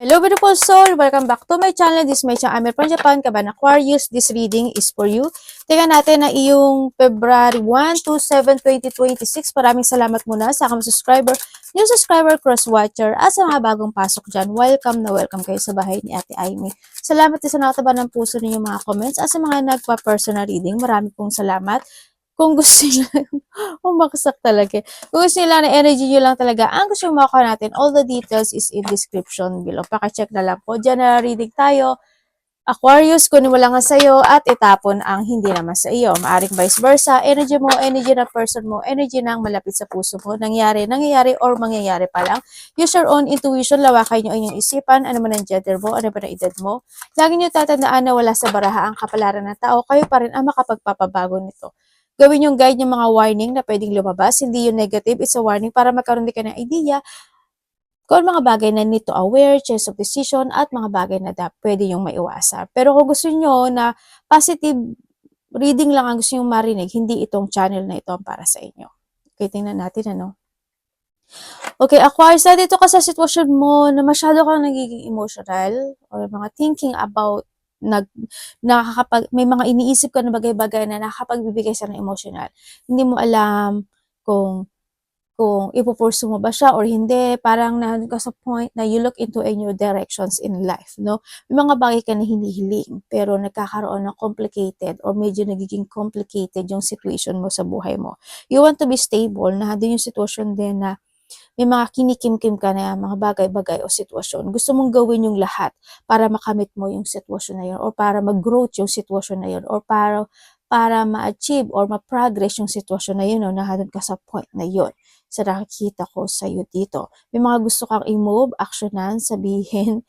Hello beautiful soul! Welcome back to my channel. This is my channel. I'm from Japan, Kaban Aquarius. This reading is for you. Tingnan natin na iyong February 1 to 7, 2026. Maraming salamat muna sa aking subscriber, new subscriber, cross-watcher, at sa mga bagong pasok dyan. Welcome na welcome kayo sa bahay ni Ate Aimee. Salamat din sa nakataba ng puso ninyong mga comments at sa mga nagpa-personal reading. Marami pong salamat. Kung gusto nyo, umaksak talaga. Kung gusto nyo lang na energy nyo lang talaga, ang gusto nyo makuha natin, all the details is in description below. Paka-check na lang po. Diyan na reading tayo. Aquarius, kunin mo lang ang sa'yo at itapon ang hindi naman sa iyo. Maaring vice versa. Energy mo, energy ng person mo, energy ng malapit sa puso mo. Nangyari, or mangyayari pa lang. Use your own intuition. Lawakay nyo inyong isipan. Ano man ang gender mo, ano ba ang edad mo. Lagi nyo tatandaan na wala sa baraha ang kapalaran ng tao. Kayo pa rin ang makapagpapabago nito. Gawin yung guide yung mga warning na pwedeng lumabas. Hindi yung negative. It's a warning para magkaroon din ka ng idea kung mga bagay na need to aware, change of decision, at mga bagay na pwede yung maiwasan. Pero kung gusto nyo na positive reading lang ang gusto nyo marinig, hindi itong channel na ito para sa inyo. Okay, tingnan natin ano. Okay, Aquarius, dito ka sa sitwasyon mo na masyado kang nagiging emotional or mga thinking about may mga iniisip ka na bagay-bagay na nakakapagbibigay sa ng emotional. Hindi mo alam kung ipupursu mo ba siya or hindi. Parang nandun ka sa point na you look into a new directions in life, no? May mga bagay ka na hinihiling, pero nagkakaroon ng complicated or medyo nagiging complicated yung situation mo sa buhay mo. You want to be stable, na doon yung sitwasyon din na may mga kinikim-kim ka na mga bagay-bagay o sitwasyon. Gusto mong gawin yung lahat para makamit mo yung sitwasyon na yun or para mag-growth yung sitwasyon na yun or para ma-achieve or ma-progress yung sitwasyon na yun o nahadon ka sa point na yun. Sa nakikita ko sa iyo dito. May mga gusto kang i-move, actionan, sabihin,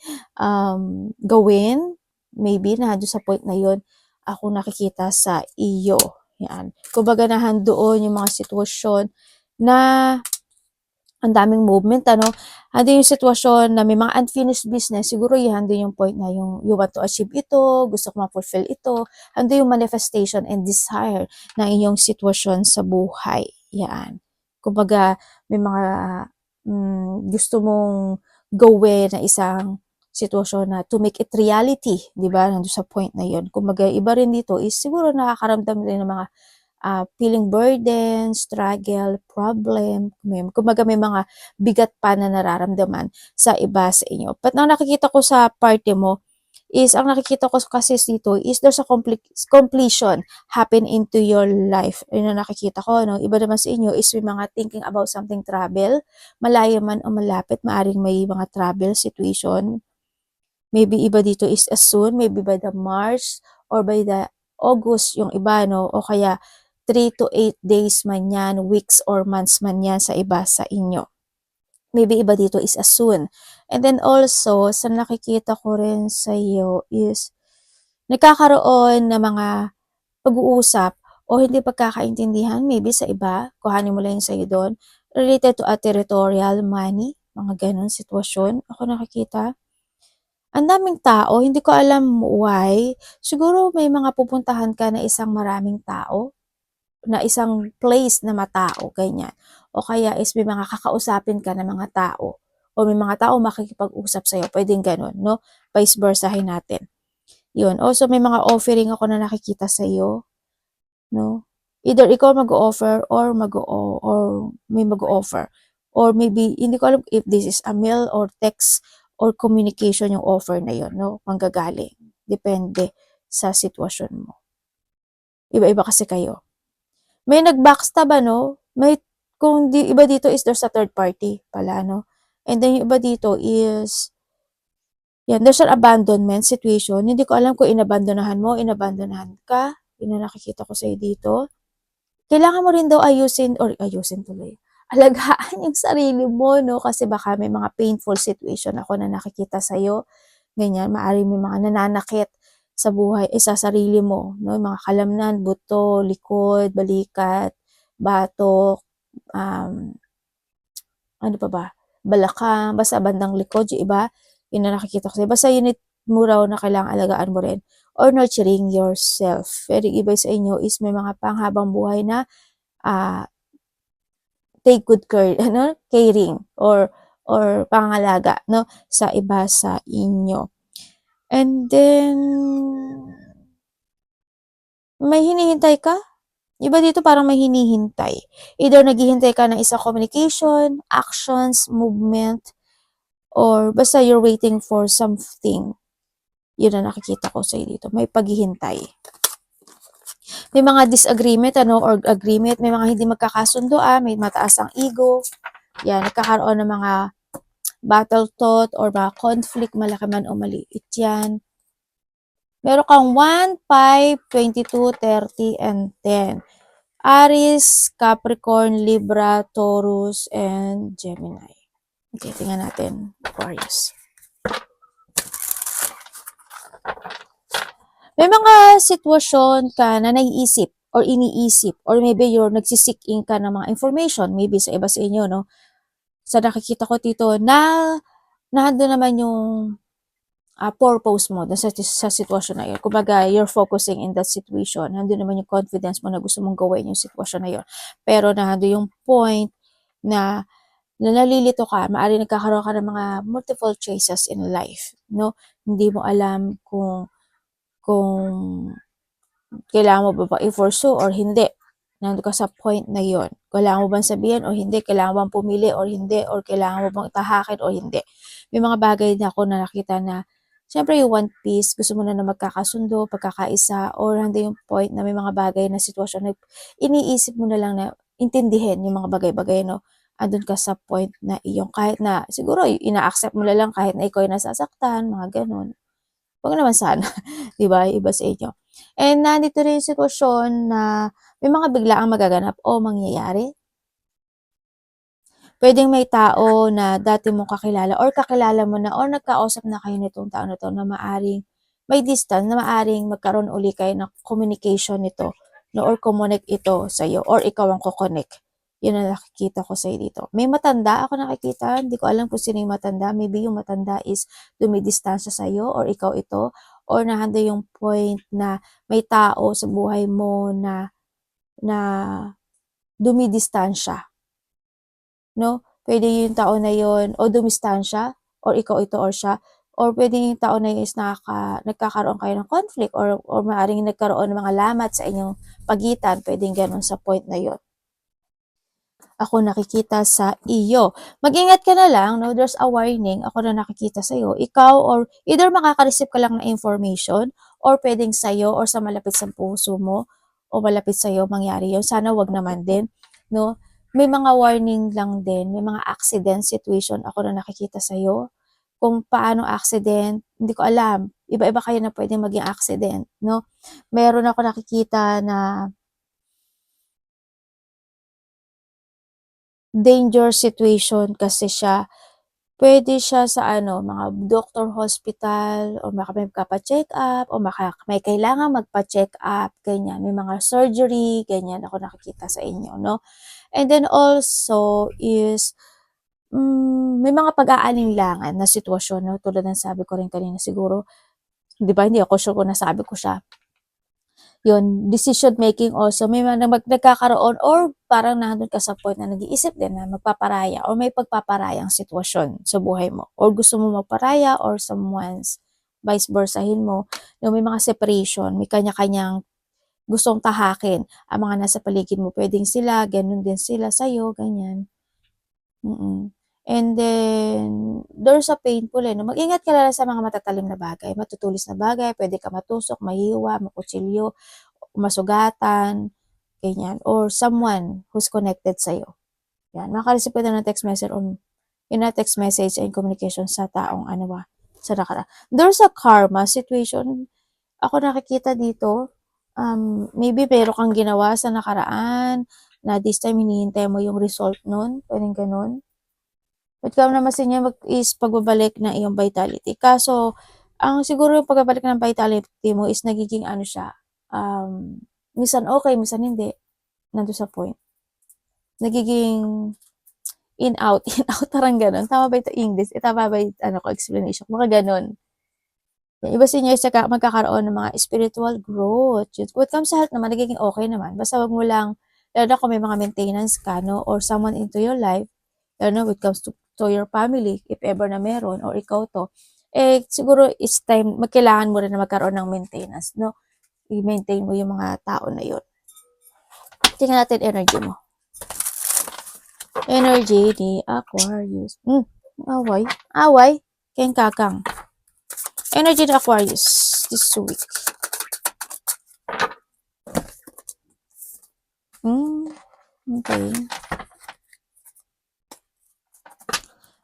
gawin. Maybe nahadon sa point na yun ako nakikita sa iyo. Yan. Kumbaga nahandoon yung mga sitwasyon na ang daming movement, ano, ando yung sitwasyon na may mga unfinished business, siguro yan din yung point na yung you want to achieve ito, gusto ko ma-fulfill ito, ando yung manifestation and desire ng inyong sitwasyon sa buhay. Yan. Kumbaga, may mga gusto mong gawin na isang sitwasyon na to make it reality, di ba? Nandun sa point na yun. Kumbaga, iba rin dito is siguro nakakaramdam din ng mga feeling burden, struggle, problem. Kumbaga may mga bigat pa na nararamdaman sa iba sa inyo. But ang nakikita ko sa party mo is, ang nakikita ko kasi dito is there's a completion happen into your life. Yun ang nakikita ko. No? Iba naman sa inyo is may mga thinking about something travel. Malayo man o malapit, maaring may mga travel situation. Maybe iba dito is as soon, maybe by the March or by the August yung iba, no? O kaya 3 to 8 days man yan, weeks or months man yan sa iba sa inyo. Maybe iba dito is as soon. And then also, sa nakikita ko rin sa iyo is nagkakaroon na mga pag-uusap o hindi pagkakaintindihan, maybe sa iba, kuhanin mo lang yung sa iyo doon, related to a territorial money, mga ganun sitwasyon. Ako nakikita. Ang daming tao, hindi ko alam why. Siguro may mga pupuntahan ka na isang maraming tao, na isang place na matao, ganyan. O kaya is may mga kakausapin ka na mga tao. O may mga tao makikipag-usap sa'yo. Pwedeng ganun, no? Vice versahin natin. Yun. Also, may mga offering ako na nakikita sa'yo, no? Either ikaw mag-offer or may mag-offer. Or maybe, hindi ko alam if this is a mail or text or communication yung offer na yun, no? Manggagaling. Depende sa sitwasyon mo. Iba-iba kasi kayo. May nag-backstab, ano? Kung iba dito is there's a third party pala, no? And then yung iba dito is, yan, there's an abandonment situation. Hindi ko alam kung inabandonahan inabandonahan ka. Yun na nakikita ko sa'yo dito. Kailangan mo rin daw ayusin tuloy. Alagaan yung sarili mo, no? Kasi baka may mga painful situation ako na nakikita sa'yo. Ganyan, maaaring may mga nananakit sa buhay, sa sarili mo, no? Mga kalamnan, buto, likod, balikat, batok, ano pa ba? Balakang, basta bandang likod, yung iba, yun na nakikita ko sa'yo. Basta unit mo raw na kailangan alagaan mo rin. Or nurturing yourself. Pero iba sa inyo is may mga panghabang buhay na take good care, caring, or or pangangalaga, no, sa iba sa inyo. And then, may hinihintay ka? Iba dito parang may hinihintay. Either naghihintay ka ng isang communication, actions, movement, or basta you're waiting for something. Yun ang nakikita ko sa'yo dito. May paghihintay. May mga disagreement, or agreement. May mga hindi magkakasundo, may mataas ang ego. Yan, nagkakaroon ng mga battle thought or mga conflict, malaki man o maliit yan. Meron kang 1, 5, 22, 30, and 10. Aries, Capricorn, Libra, Taurus, and Gemini. Okay, tingnan natin. Aquarius. May mga sitwasyon ka na naiisip or iniisip or maybe you're nagsisik-in ka ng mga information maybe sa iba sa inyo, no? Sa nakikita ko dito na nandun naman yung purpose mo sa sitwasyon na yun. Kumbaga, you're focusing in that situation. Nandun naman yung confidence mo na gusto mong gawin yung sitwasyon na yun. Pero nandun yung point na nalilito ka, maaari nagkakaroon ka ng mga multiple choices in life, no? Hindi mo alam kung kailangan mo ba i-pursue or hindi. Nandun ka sa point na yon. Kailangan mo bang sabihin o hindi? Kailangan mo bang pumili or hindi? Or kailangan mo bang tahakin o hindi? May mga bagay na ako na nakita na, siyempre yung one piece, gusto mo na magkakasundo, pagkakaisa, or hindi yung point na may mga bagay na sitwasyon na iniisip mo na lang na intindihin yung mga bagay-bagay, no? Andun ka sa point na iyong kahit na siguro ina-accept mo na lang kahit na ikaw ay nasasaktan, mga ganun. Huwag naman sana, di ba? Iba sa inyo. And nandito rin yung sitwasyon na may mga biglaang magaganap o mangyayari. Pwedeng may tao na dati mong kakilala or kakilala mo na or nagkausap na kayo nitong tao na to na maaring may distance, na maaring magkaroon uli kayo ng communication nito, no, or connect ito sa iyo or ikaw ang ko-connect. Yun ang nakikita ko sa dito. May matanda ako nakikita, hindi ko alam kung sino yung matanda. Maybe yung matanda is dumidistansya sa iyo or ikaw ito, or nahanda yung point na may tao sa buhay mo na dumidistansya, no? Pwede yung tao na yon o dumistansya or ikaw ito or siya, or pwede yung tao na yun is nagkakaroon kayo ng conflict or maaaring nagkaroon ng mga lamat sa inyong pagitan, pwedeng ganun sa point na yon. Ako nakikita sa iyo. Mag-ingat ka na lang, no? There's a warning. Ako na nakikita sa iyo. Ikaw or either makaka-receive ka lang ng information or pwedeng sa iyo or sa malapit sa puso mo o malapit sa iyo mangyari yon. Sana wag naman din, no? May mga warning lang din, may mga accident situation ako na nakikita sa iyo. Kung paano accident, hindi ko alam. Iba-iba kayo na pwedeng maging accident, no? Meron ako nakikita na danger situation kasi siya. Pwede siya sa mga doctor, hospital, o may magpapa-check up, o may kailangan magpa-check up, ganyan. May mga surgery, ganyan ako nakikita sa inyo, no? And then also is, may mga pag-aalinlangan na sitwasyon, no? Tulad ng sabi ko rin kanina siguro, di ba, hindi ako sure kung nasabi ko siya. Yun, decision making also, may mga nagkakaroon or parang nandun ka sa point na nag-iisip din na magpaparaya or may pagpaparayang sitwasyon sa buhay mo. Or gusto mo magparaya or someone's vice versahin mo. Yung may mga separation, may kanya-kanyang gustong tahakin. Ang mga nasa paligid mo, pwedeng sila, ganun din sila sa'yo, ganyan. And then, there's a painful, no? Mag-ingat ka lang sa mga matatalim na bagay, matutulis na bagay, pwede ka matusok, mahiwa, makutsilyo, masugatan, ganyan, or someone who's connected sa'yo. Yan, makareceive ka na ng text message or in a text message and communication sa taong sa nakaraan. There's a karma situation. Ako nakikita dito, maybe meron kang ginawa sa nakaraan na this time hinihintay mo yung result nun, pwedeng ganun. But kamo naman sa inyo is pagbabalik ng iyong vitality. Kaso, ang siguro yung pagbabalik ng vitality mo is nagiging siya, minsan okay, minsan hindi. Nandun sa point. Nagiging in-out, in-out, parang ganun. Tama ba ito English? Tama ba yung explanation? Mga ganun. Yung iba sa inyo is magkakaroon ng mga spiritual growth. When it comes sa health naman, nagiging okay naman. Basta wag mo lang, lalo na kung may mga maintenance ka, no? Or someone into your life, lalo na when it comes to to your family, if ever na meron, or ikaw to, siguro it's time, kailangan mo rin na magkaroon ng maintenance, no? I-maintain mo yung mga tao na yun. Tingnan natin energy mo. Energy ni Aquarius. Away. Ken kakang. Energy ni Aquarius this week. Okay.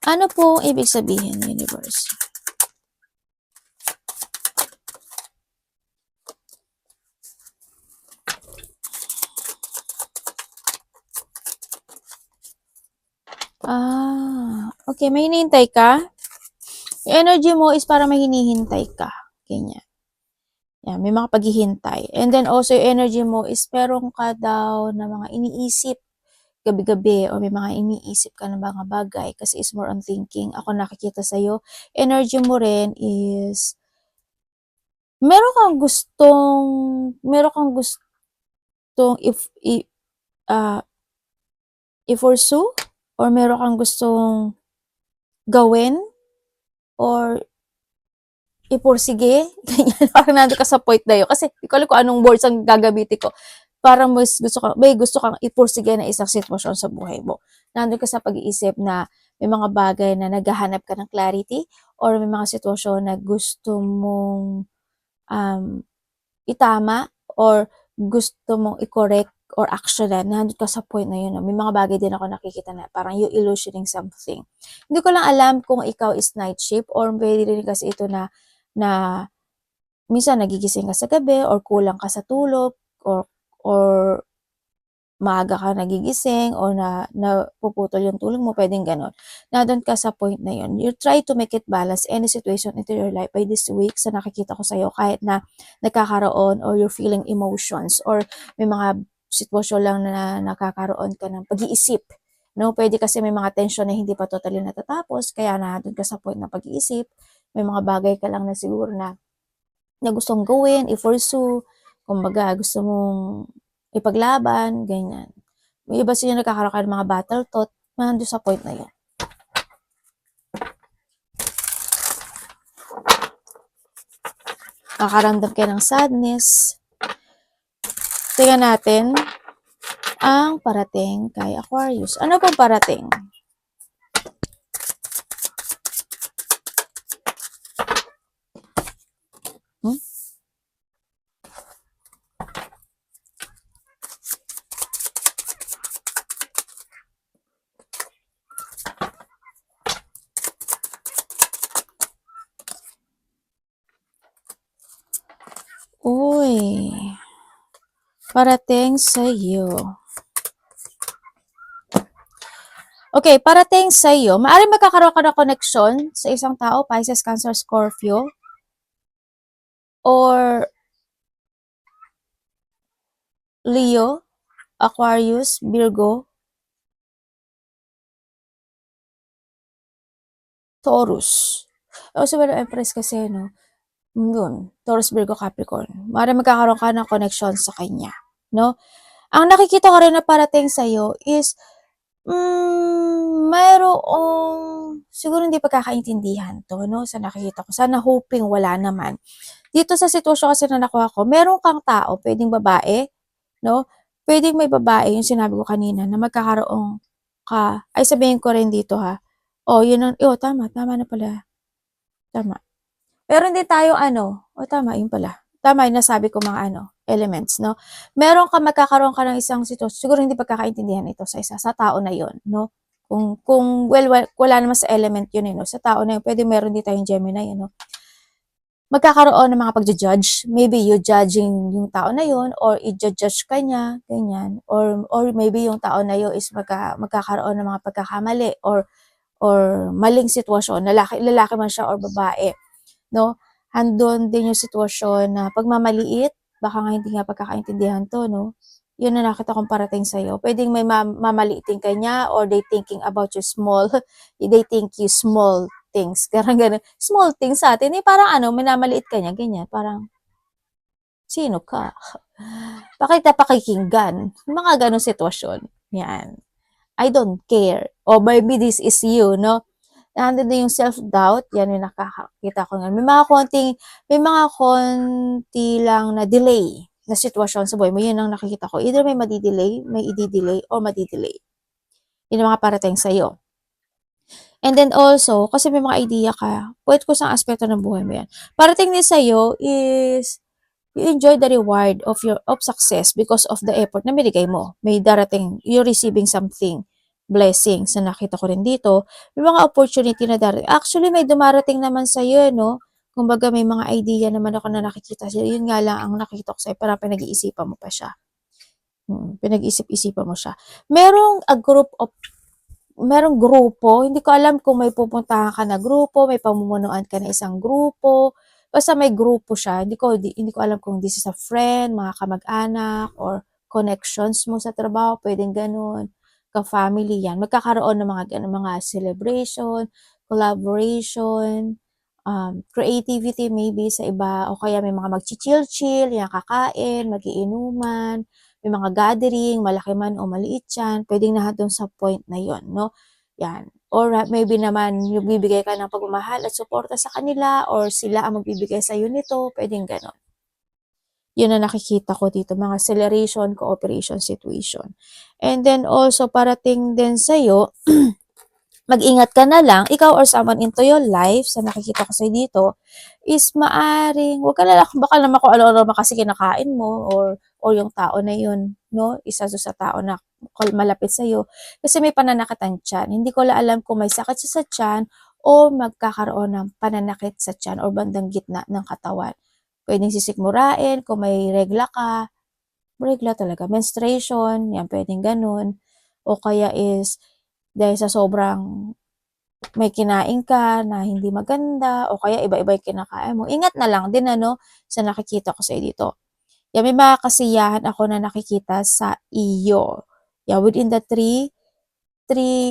Ano po ibig sabihin, universe? Okay, may hinihintay ka? Yung energy mo is para may hinihintay ka. Ganyan. Yan, may mga paghihintay. And then also, yung energy mo is meron ka daw na mga iniisip gabi-gabi o may mga iniisip ka ng mga bagay kasi is more on thinking. Ako nakikita sa'yo. Energy mo rin is meron kang gustong i-pursue or meron kang gustong gawin or ipursige. Ganyan. Parang nandun ka sa point na yun. Kasi di ko alam kung anong words ang gagamitin ko. Parang may gusto kang ipursige na isang sitwasyon sa buhay mo. Nandun ka sa pag-iisip na may mga bagay na naghahanap ka ng clarity or may mga sitwasyon na gusto mong itama or gusto mong i-correct or actionan, nandun ka sa point na yun. May mga bagay din ako nakikita na parang you illusioning something. Hindi ko lang alam kung ikaw is night shift or pwede rin kasi ito na minsan nagigising ka sa gabi or kulang ka sa tulog or maaga ka nagigising o napuputol yung tulog mo, pwedeng ganon. Nandun ka sa point na yun. You try to make it balance any situation into your life by this week sa nakikita ko sa'yo kahit na nagkakaroon or you're feeling emotions or may mga sitwasyon lang na nakakaroon ka ng pag-iisip. No, pwede kasi may mga tension na hindi pa totally natatapos, kaya nandun ka sa point na pag-iisip. May mga bagay ka lang na siguro na gustong gawin, i-pursue, kumbaga gusto mong ipaglaban, ganyan. May iba siya nagkakaroon ka ng mga battle thought, nandun sa point na yun. Nakakaramdam kayo ng sadness. Tingnan natin ang parating kay Aquarius. Ano pong parating? Uy, parating sa iyo. Okay, parating sa iyo. Maaaring magkakaroon ka ng connection sa isang tao, Pisces, Cancer, Scorpio, or Leo, Aquarius, Virgo, Taurus. Also, well, Empress kasi, no? Yun, Taurus, Virgo, Capricorn. Maaaring magkakaroon ka ng connection sa kanya, no? Ang nakikita ko rin na parating sa'yo is, mayroong, siguro hindi pagkakaintindihan to, no? Sa nakikita ko. Sana hoping wala naman. Dito sa sitwasyon kasi na nakuha ko, meron kang tao, pwedeng babae, no? Pwedeng may babae, yung sinabi ko kanina, na magkakaroon ka, ay sabihin ko rin dito ha. Yun ang, tama na pala. Tama. Meron din tayo tama, yun pala. Tama yung nasabi ko mga elements, no? Meron ka, magkakaroon ka ng isang sitwasyon, siguro hindi pagkakaintindihan ito sa tao na yon, no? Kung wala naman sa element yun, no? Sa tao na yun, pwede meron din tayong Gemini, no? Magkakaroon ng mga pagja-judge. Maybe you judging yung tao na yun or i-judge ka niya, ganyan. Or maybe yung tao na yun is magkakaroon ng mga pagkakamali or maling sitwasyon, lalaki man siya or babae, no? Handon din yung sitwasyon na pagmamaliit, baka nga hindi nga pagkakaintindihan to, no? Yun na nakita kong parating sa'yo. Pwedeng may mamaliitin ka niya or they thinking about you small, they think you small things. Ganun. Small things sa atin, parang minamaliit ka niya, ganyan. Parang, sino ka? Pakikinggan. Mga ganun sitwasyon. Yan. I don't care. Or maybe this is you, no? Nandun na yung self-doubt, yan yung nakakita ko ngayon. May mga konti lang na delay na sitwasyon sa buhay mo, yun ang nakikita ko. Either may madidelay, may i-delay, or madidelay. Yun ang mga parating sa'yo. And then also, kasi may mga idea ka, pwede ko sa aspeto ng buhay mo yan. Parating din sa'yo is, you enjoy the reward of success because of the effort na binigay mo. May darating, you're receiving something, blessings na nakita ko rin dito. May mga opportunity na darating. Actually, may dumarating naman sa'yo, no? Kumbaga, may mga idea naman ako na nakikita sa'yo. Yun nga lang ang nakikita ko sa'yo, parang pinag-iisipan mo pa siya. Pinag-isip-isipan mo siya. Merong grupo, hindi ko alam kung may pupuntahan ka na grupo, may pamumunuan ka na isang grupo, basta may grupo siya. Hindi ko alam kung this is a friend, mga kamag-anak, or connections mo sa trabaho, pwedeng ganun, ka-family yan. Magkakaroon ng mga ganun, mga celebration, collaboration, creativity maybe sa iba, o kaya may mga mag-chill-chill, yan, kakain, magiinuman, may mga gathering, malaki man o maliit yan, pwedeng na doon sa point na yon, no? Yan. Or maybe naman, yung bibigay ka ng pagmamahal at suporta sa kanila, or sila ang magbibigay sa iyo nito, pwedeng ganon. Yun ang nakikita ko dito, mga acceleration, cooperation situation. And then also, parating din sa'yo, mag-ingat ka na lang, ikaw or someone into your life, sa nakikita ko sa'yo dito, is maaring, wag ka na lang, baka naman kung ano-ano kasi kinakain mo, or yung tao na yun, no? Isa sa tao na malapit sa'yo. Kasi may pananakit ang tiyan. Hindi ko alam kung may sakit siya sa tiyan, o magkakaroon ng pananakit sa tiyan, or bandang gitna ng katawan. Pwedeng sisikmurain, kung may regla ka, regla talaga, menstruation, yan, pwedeng ganun. O kaya is, dahil sa sobrang may kinain ka na hindi maganda, o kaya iba-iba yung kinakain mo, ingat na lang din, ano, sa nakikita ko sa dito. Yan, may mga kasiyahan ako na nakikita sa iyo. Yeah, within the 3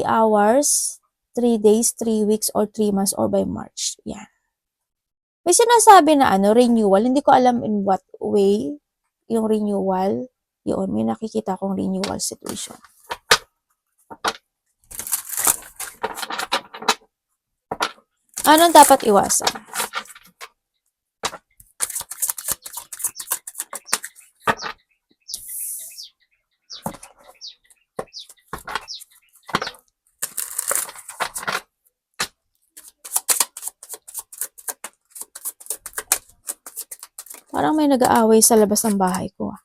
hours, 3 days, 3 weeks, or 3 months, or by March. Yan. May sinasabi na renewal. Hindi ko alam in what way yung renewal. Yun, may nakikita akong renewal situation. Anong dapat iwasan? Parang may nag-aaway sa labas ng bahay ko.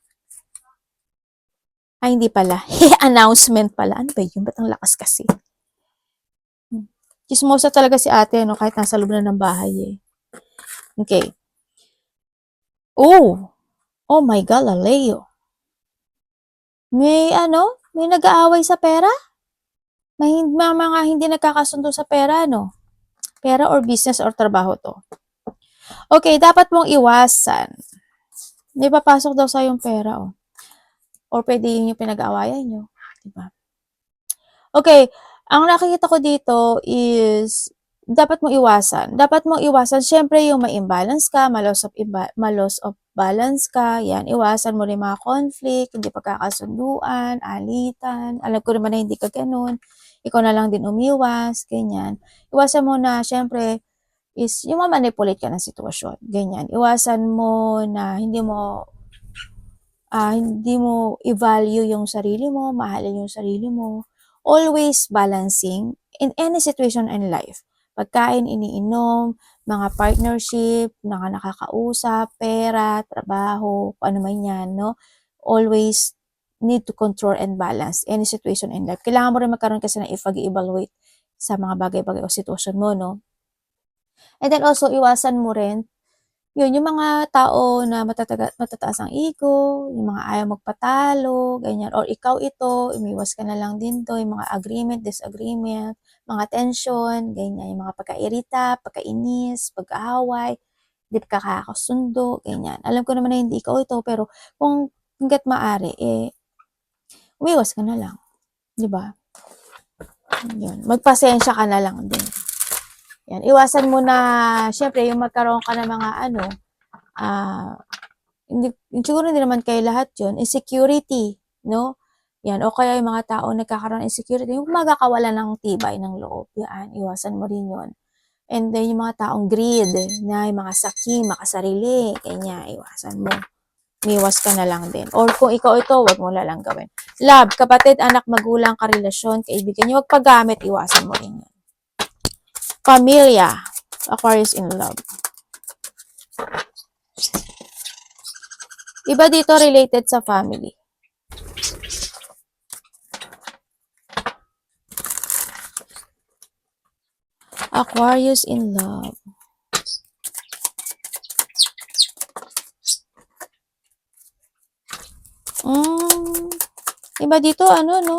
Ay, hindi pala. Announcement pala. Ano ba yun? Ba't ang lakas kasi? Chismosa talaga si ate, no? Kahit nasa loob na ng bahay, eh. Okay. Oh! Oh my God, Leo. May nag-aaway sa pera? May mga hindi nagkakasundo sa pera, no? Pera or business or trabaho to. Okay, dapat mong iwasan. May papasok daw sa yung pera, oh. Or pwede yun yung pinag-aawayan nyo. Diba? Okay, ang nakikita ko dito is, dapat mong iwasan. Dapat mong iwasan, syempre yung ma-imbalance ka, ma-loss of balance ka, yan, iwasan mo rin mga conflict, hindi pagkakasunduan, alitan, alam ko naman na hindi ka ganun, ikaw na lang din umiwas, ganyan. Iwasan mo na, syempre, is yung ma-manipulate ka ng sitwasyon, ganyan. Iwasan mo na hindi mo i-value yung sarili mo, mahalin yung sarili mo. Always balancing in any situation in life. Pagkain, iniinom, mga partnership, mga nakakausap, pera, trabaho, ano man yan, no? Always need to control and balance any situation in life. Kailangan mo rin magkaroon kasi ng pag-evaluate sa mga bagay-bagay o sitwasyon mo, no? And then also, iwasan mo rin yung mga tao na matataas ang ego, yung mga ayaw magpatalo, ganyan. Or ikaw ito, umiwas ka na lang din to, yung mga agreement, disagreement, mga tension, ganyan. Yung mga pagkairita, pagkainis, pag-aaway, hindi kakakasundo, ganyan. Alam ko naman na hindi ikaw ito, pero kung hanggat maaari, umiwas ka na lang. Di ba? Yun. Magpasensya ka na lang din. Yan, iwasan mo na, syempre, yung magkaroon ka ng mga siguro hindi naman kayo lahat yun, insecurity, no? Yan. O kaya yung mga tao nagkakaroon ng insecurity, yung magkakawalan ng tibay ng loob. Yan. Iwasan mo rin yun. And then, yung mga taong greed, na yung mga saki, makasarili, kanya, iwasan mo. Miwas ka na lang din. Or kung ikaw ito, wag mo na lang gawin. Love, kapatid, anak, magulang, karelasyon, kaibigan nyo, wag paggamit, iwasan mo rin yan. Pamilya, Aquarius in love. Iba dito related sa family. Aquarius in love. Iba dito, ano, no?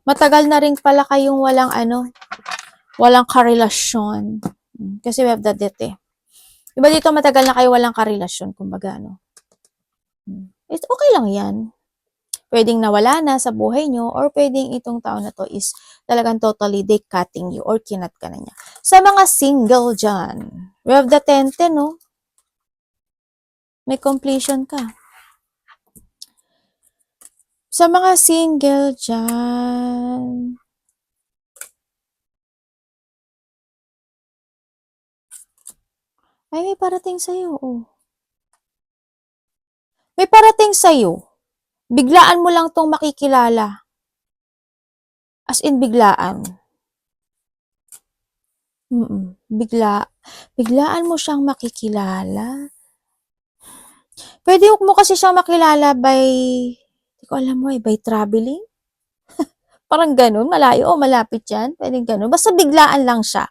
Matagal na rin pala kayong walang karelasyon. Kasi we have the death eh. Iba dito, matagal na kayo walang karelasyon, kumbaga, ano. It's okay lang yan. Pwedeng nawala na sa buhay nyo, or pwedeng itong taon na to is talagang totally they cutting you, or kinat ka na niya. Sa mga single dyan, we have the 10-10, no? May completion ka. Sa mga single dyan, ay may parating sa'yo, oh. May parating sa'yo. Biglaan mo lang tong makikilala. As in, biglaan. Biglaan mo siyang makikilala. Pwede mo kasi siyang makilala by, hindi ko alam mo by traveling. Parang ganun, malayo o malapit yan. Pwede ganun. Basta biglaan lang siya.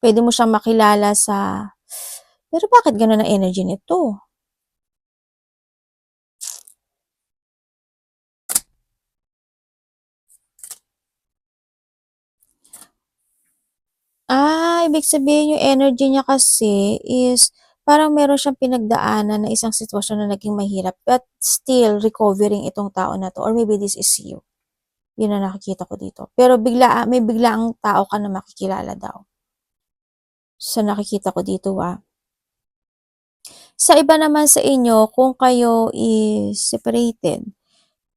Pwede mo siyang makilala sa, pero bakit ganun ang energy nito? Ibig sabihin yung energy niya kasi is parang meron siyang pinagdaanan na isang sitwasyon na naging mahirap but still recovering itong tao na to, or maybe this is you. Yun ang nakikita ko dito. Pero may biglaang tao ka na makikilala daw. So nakikita ko dito Sa iba naman sa inyo, kung kayo is separated,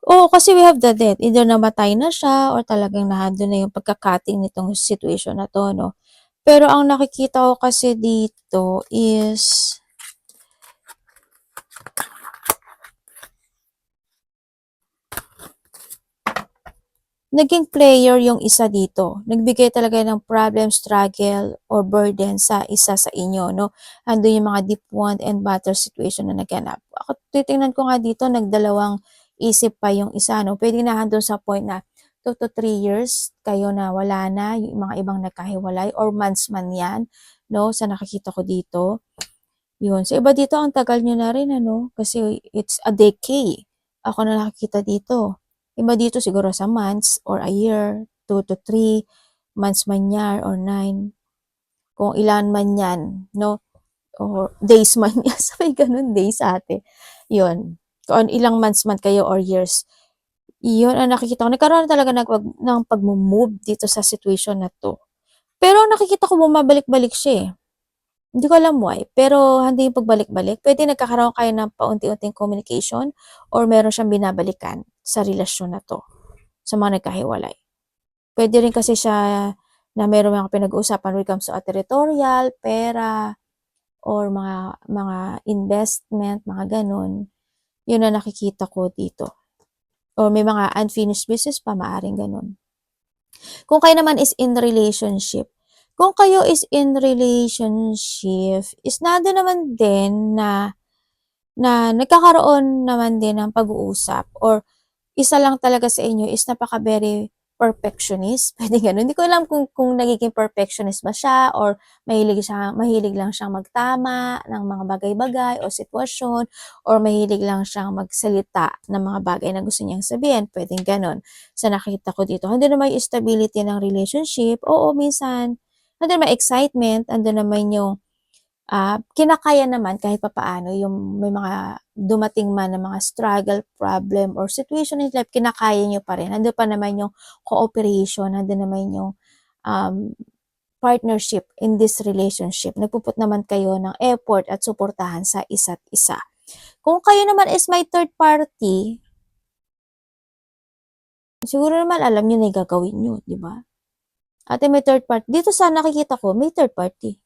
kasi we have the death. Either namatay na siya or talagang nahando na yung pagkakating nitong situation na to, no? Pero ang nakikita ko kasi dito is naging player yung isa dito. Nagbigay talaga ng problem, struggle, or burden sa isa sa inyo, no? Andun yung mga deep wound and battle situation na naganap. Ako, titingnan ko nga dito, nagdalawang isip pa yung isa, no? Pwede na handun sa point na 2 to 3 years kayo na wala na, yung mga ibang nagkahiwalay, or months man yan, no? Sa nakikita ko dito. Yun. So, iba dito, ang tagal nyo na rin, ano? Kasi it's a decade. Ako na nakikita dito. Iba dito siguro sa months or a year, 2 to 3 months man yan or 9. Kung ilan man yan, no? Or days man yan. Sabay ganun, days ate. Yun. Kung ilang months man kayo or years. Yun ang nakikita ko. Nagkaroon talaga ng pag-move dito sa situation na to. Pero nakikita ko bumabalik-balik siya eh. Hindi ko alam why, pero hindi yung pagbalik-balik. Pwede nagkakaroon kayo ng paunti-unting communication or meron siyang binabalikan sa relasyon na to, sa mga nagkahiwalay. Pwede rin kasi siya na meron mga pinag-uusapan when it comes to territorial, pera, or mga investment, mga ganun. Yun na nakikita ko dito. Or may mga unfinished business pa, maaring ganun. Kung kayo naman is in relationship, kung kayo is in relationship, is nado naman din na nagkakaroon naman din ng pag-uusap, or isa lang talaga sa inyo is napaka-very perfectionist. Pwede ganun. Hindi ko alam kung nagiging perfectionist ba siya, or mahilig lang siyang magtama ng mga bagay-bagay o sitwasyon, or mahilig lang siyang magsalita ng mga bagay na gusto niyang sabihin. Pwedeng ganun. Sa nakita ko dito, hindi naman yung stability ng relationship. Oo, minsan, hindi naman excitement, ando naman yung kinakaya naman kahit papaano yung may mga dumating man na mga struggle, problem, or situation in life, kinakaya nyo pa rin. Nandun pa naman yung cooperation, nandun naman yung partnership in this relationship. Nagpuput naman kayo ng effort at suportahan sa isa't isa. Kung kayo naman is may third party, Siguro naman alam niyo na yung gagawin niyo, di ba? Ate, may third party. Dito sa nakikita ko, may third party.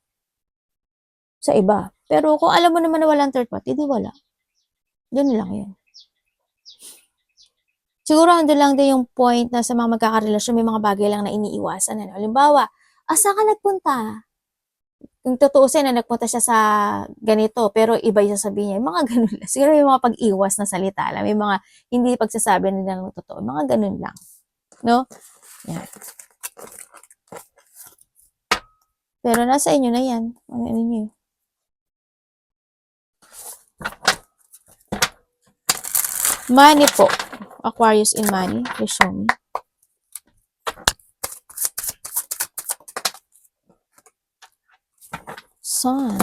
Sa iba. Pero kung alam mo naman na walang third party, di wala. Doon lang yun. Siguro andun lang din yung point na sa mga magkakarelasyon, may mga bagay lang na iniiwasan. Ano? Halimbawa, saan ka nagpunta? Kung tutuusin na nagpunta siya sa ganito, pero iba yung sasabihin niya, yung mga ganun lang. Siguro yung mga pag-iwas na salita lang, may mga hindi pagsasabi nila ng totoo, mga ganun lang. No? Yan. Pero nasa inyo na yan. Ano niyo? Money po. Aquarius in money. Please show me. Sun.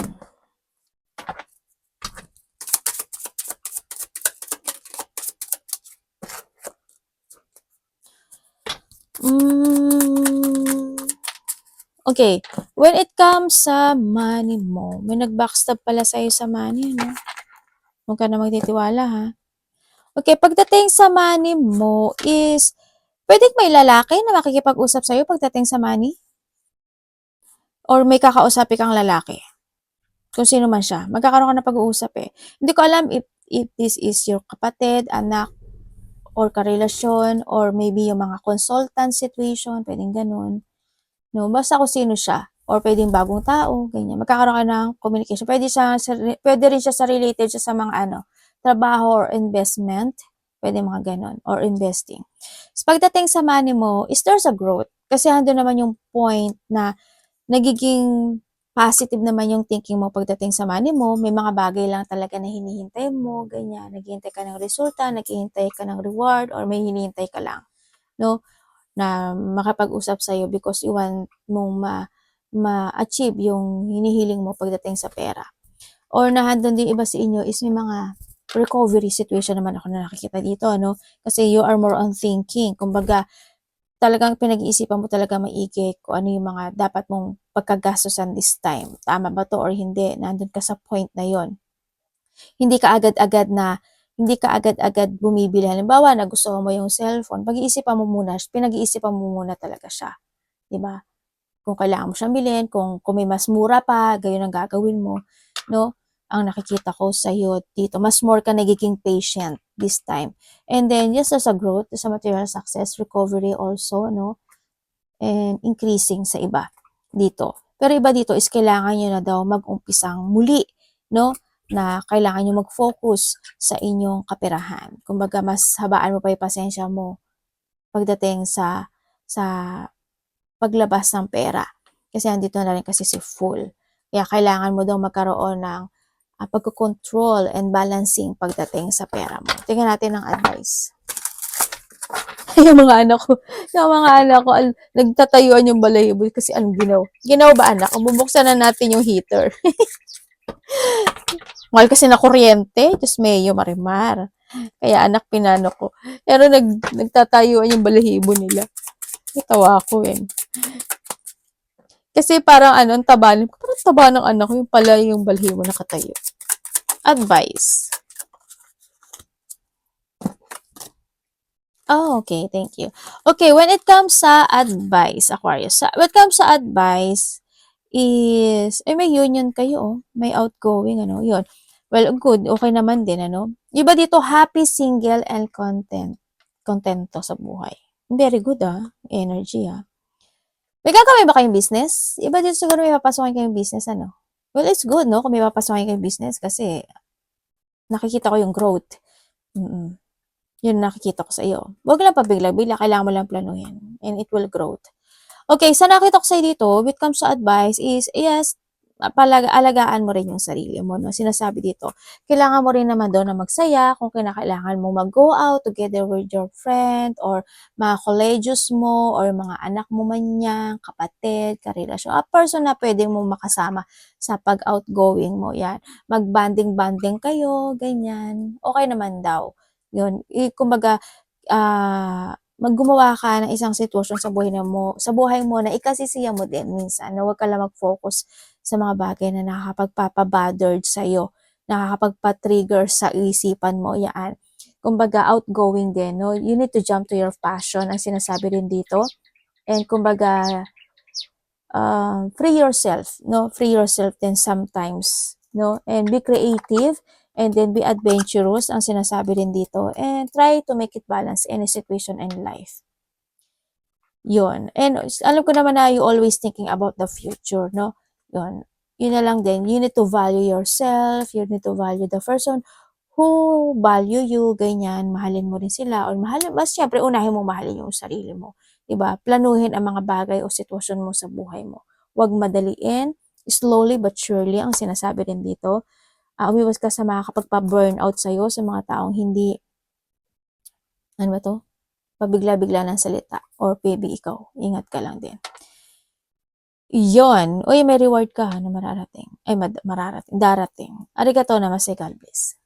Okay. When it comes sa money mo, may nag-backstab pala sa'yo sa money, no? Huwag ka na magtitiwala, ha? Okay, pagdating sa money mo is, pwedeng may lalaki na makikipag-usap sa'yo pagdating sa money? Or may kakausapin kang lalaki? Kung sino man siya. Magkakaroon ka na pag-uusap eh. Hindi ko alam if this is your kapatid, anak, or karelasyon, or maybe yung mga consultant situation, pwedeng ganun. No, basta kung sino siya. Or pwedeng bagong tao, ganyan. Magkakaroon ka ng communication. Pwede rin siya sa related siya sa mga trabaho or investment. Pwede mga ganon. Or investing. So, pagdating sa money mo, is there's a growth. Kasi hando naman yung point na nagiging positive naman yung thinking mo pagdating sa money mo. May mga bagay lang talaga na hinihintay mo, ganyan. Naghihintay ka ng resulta, naghihintay ka ng reward, or may hinihintay ka lang. No? Na makapag-usap sa'yo because you want mong ma-achieve yung hinihiling mo pagdating sa pera. Or nahandun din iba sa inyo is may mga recovery situation naman ako na nakikita dito, no? Kasi you are more on thinking. Kumbaga, talagang pinag-iisipan mo talaga maigi kung ano yung mga dapat mong pagkagastusan this time. Tama ba to or hindi? Nandun ka sa point na yon. Hindi ka agad-agad bumibili. Halimbawa, nagustuhan mo yung cellphone, pinag-iisipan mo muna talaga siya. 'Di ba? Kung kailangan mo siyang bilhin, kung may mas mura pa, gayon ang gagawin mo, no? Ang nakikita ko sa iyo dito, mas more ka nagiging patient this time. And then, yes, there's a growth, there's a material success, recovery also, no? And increasing sa iba dito. Pero iba dito is kailangan nyo na daw mag-umpisang muli, no? Na kailangan nyo mag-focus sa inyong kaperahan. Kumbaga, mas habaan mo pa yung pasensya mo pagdating sa paglabas ng pera. Kasi andito na rin kasi si Fool. Kaya kailangan mo daw magkaroon ng pagkocontrol and balancing pagdating sa pera mo. Tingnan natin ang advice. yung mga anak ko, nagtatayuan yung balahibo kasi anong ginawa? Ginawa ba anak? Bubuksan na natin yung heater. Mahal kasi na kuryente, Diyos mayo, marimar. Kaya anak, pinano ko. Pero nagtatayuan yung balahibo nila. Natawa ako eh. Kasi parang ang taba ng anak ko, yung pala yung balahibo nakatayo. Advice. Oh, okay. Thank you. Okay, when it comes sa advice, Aquarius, when it comes sa advice, is, may union kayo, oh. May outgoing, yun. Well, good. Okay naman din, Iba dito, happy, single, and contento sa buhay. Very good, energy, May gagawin ba kayong business? Iba dito siguro may papasokin kayong business, Well, it's good, no? Kung may papasokin kayong business kasi nakikita ko yung growth. Yun nakikita ko sa iyo. Huwag lang pabigla-bigla, kailangan mo lang planuhin and it will grow. Okay, sa nakita ko sa dito, when it comes to advice is, yes, alagaan mo rin yung sarili mo, no? Sinasabi dito, kailangan mo rin naman doon na magsaya kung kinakailangan mo mag-go out together with your friend or mga colleagues mo or mga anak mo man yan, kapatid, karelasyon, a person na pwede mo makasama sa pag-outgoing mo, yan. Mag-banding-banding kayo, ganyan. Okay naman daw. Yun, kumbaga, maggumawa ka ng isang sitwasyon sa buhay mo na ikasisiya mo din minsan, na huwag ka lang mag-focus sa mga bagay na nakakapagpapabothered sa'yo, nakakapagpa-trigger sa isipan mo, yan. kumbaga outgoing din, no? You need to jump to your passion, ang sinasabi rin dito. And kumbaga, free yourself, no? Free yourself then sometimes, no? And be creative and then be adventurous, ang sinasabi rin dito. And try to make it balance any situation in life. Yun. And alam ko naman na you always thinking about the future, no? Yun. Yun na lang din. You need to value yourself. You need to value the person who value you, ganyan. Mahalin mo rin sila. Or mahalin, mas syempre, unahin mo mahalin yung sarili mo. Diba? Planuhin ang mga bagay o sitwasyon mo sa buhay mo. Huwag madaliin. Slowly but surely, ang sinasabi rin dito. Umiwas ka sa makakapagpa-burnout sa'yo, sa mga taong hindi, ano ba to? Pabigla-bigla ng salita or maybe ikaw, ingat ka lang din. Yon. Uy, may reward ka na mararating. Ay, darating. Arigato namaste, God bless.